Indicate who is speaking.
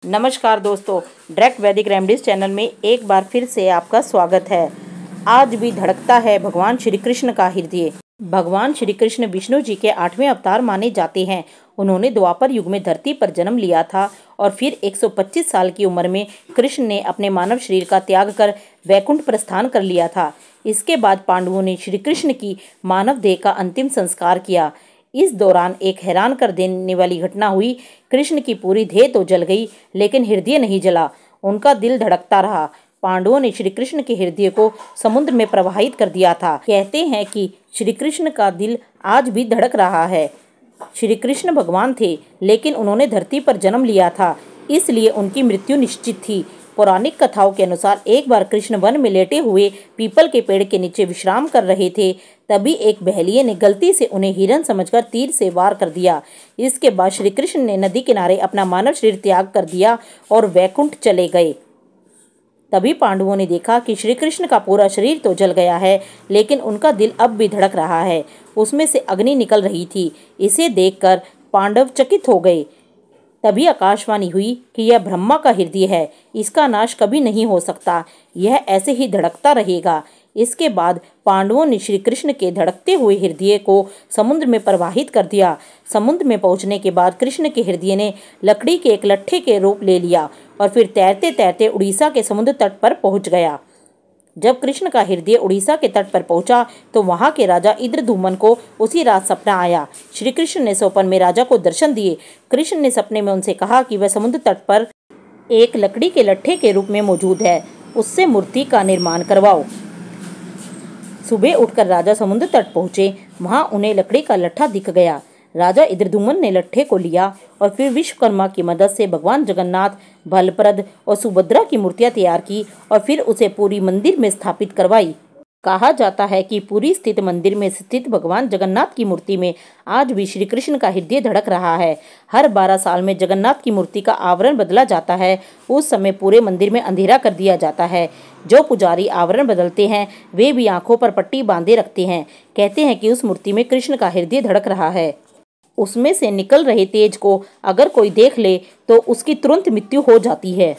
Speaker 1: नमस्कार दोस्तों, डायरेक्ट वैदिक रेमेडीज चैनल में एक बार फिर से आपका स्वागत है। आज भी धड़कता है भगवान श्री कृष्ण का हृदय। भगवान श्री कृष्ण विष्णु जी के 8वें अवतार माने जाते हैं। उन्होंने द्वापर युग में धरती पर जन्म लिया था और फिर 125 साल की उम्र में कृष्ण ने अपने मानव शरीर का त्याग कर वैकुंठ प्रस्थान कर लिया था। इसके बाद पांडवों ने श्री कृष्ण की मानव देह का अंतिम संस्कार किया। इस दौरान एक हैरान कर देने वाली घटना हुई। कृष्ण की पूरी देह तो जल गई, लेकिन हृदय नहीं जला। उनका दिल धड़कता रहा। पांडवों ने श्री कृष्ण के हृदय को समुद्र में प्रवाहित कर दिया था। कहते हैं कि श्री कृष्ण का दिल आज भी धड़क रहा है। श्री कृष्ण भगवान थे, लेकिन उन्होंने धरती पर जन्म लिया था, इसलिए उनकी मृत्यु निश्चित थी। पौराणिक कथाओं के अनुसार एक बार कृष्ण वन में लेटे हुए पीपल के पेड़ के नीचे विश्राम कर रहे थे। तभी एक बहेलिये ने गलती से उन्हें हिरन समझकर तीर से वार कर दिया। इसके बाद श्री कृष्ण ने नदी किनारे अपना मानव शरीर त्याग कर दिया और वैकुंठ चले गए। तभी पांडवों ने देखा कि श्री कृष्ण का पूरा शरीर तो जल गया है, लेकिन उनका दिल अब भी धड़क रहा है। उसमें से अग्नि निकल रही थी। इसे देखकर पांडव चकित हो गए। तभी आकाशवाणी हुई कि यह ब्रह्मा का हृदय है, इसका नाश कभी नहीं हो सकता, यह ऐसे ही धड़कता रहेगा। इसके बाद पांडवों ने श्री कृष्ण के धड़कते हुए हृदय को समुद्र में प्रवाहित कर दिया। समुद्र में पहुंचने के बाद कृष्ण के हृदय ने लकड़ी के एक लट्ठे के रूप ले लिया और फिर तैरते तैरते उड़ीसा के समुद्र तट पर पहुंच गया। जब कृष्ण का हृदय उड़ीसा के तट पर पहुंचा तो वहां के राजा इंद्रद्युम्न को उसी रात सपना आया। श्री कृष्ण ने स्वप्न में राजा को दर्शन दिए। कृष्ण ने सपने में उनसे कहा कि वह समुद्र तट पर एक लकड़ी के लट्ठे के रूप में मौजूद है, उससे मूर्ति का निर्माण करवाओ। सुबह उठकर राजा समुद्र तट पहुंचे। वहां उन्हें लकड़ी का लट्ठा दिख गया। राजा इंद्रद्युम्न ने लट्ठे को लिया और फिर विश्वकर्मा की मदद से भगवान जगन्नाथ, बलभद्र और सुभद्रा की मूर्तियां तैयार की और फिर उसे पूरी मंदिर में स्थापित करवाई। कहा जाता है कि पुरी स्थित मंदिर में स्थित भगवान जगन्नाथ की मूर्ति में आज भी श्री कृष्ण का हृदय धड़क रहा है। हर 12 साल में जगन्नाथ की मूर्ति का आवरण बदला जाता है। उस समय पूरे मंदिर में अंधेरा कर दिया जाता है। जो पुजारी आवरण बदलते हैं वे भी आंखों पर पट्टी बांधे रखते हैं। कहते हैं कि उस मूर्ति में कृष्ण का हृदय धड़क रहा है। उसमें से निकल रहे तेज को अगर कोई देख ले तो उसकी तुरंत मृत्यु हो जाती है।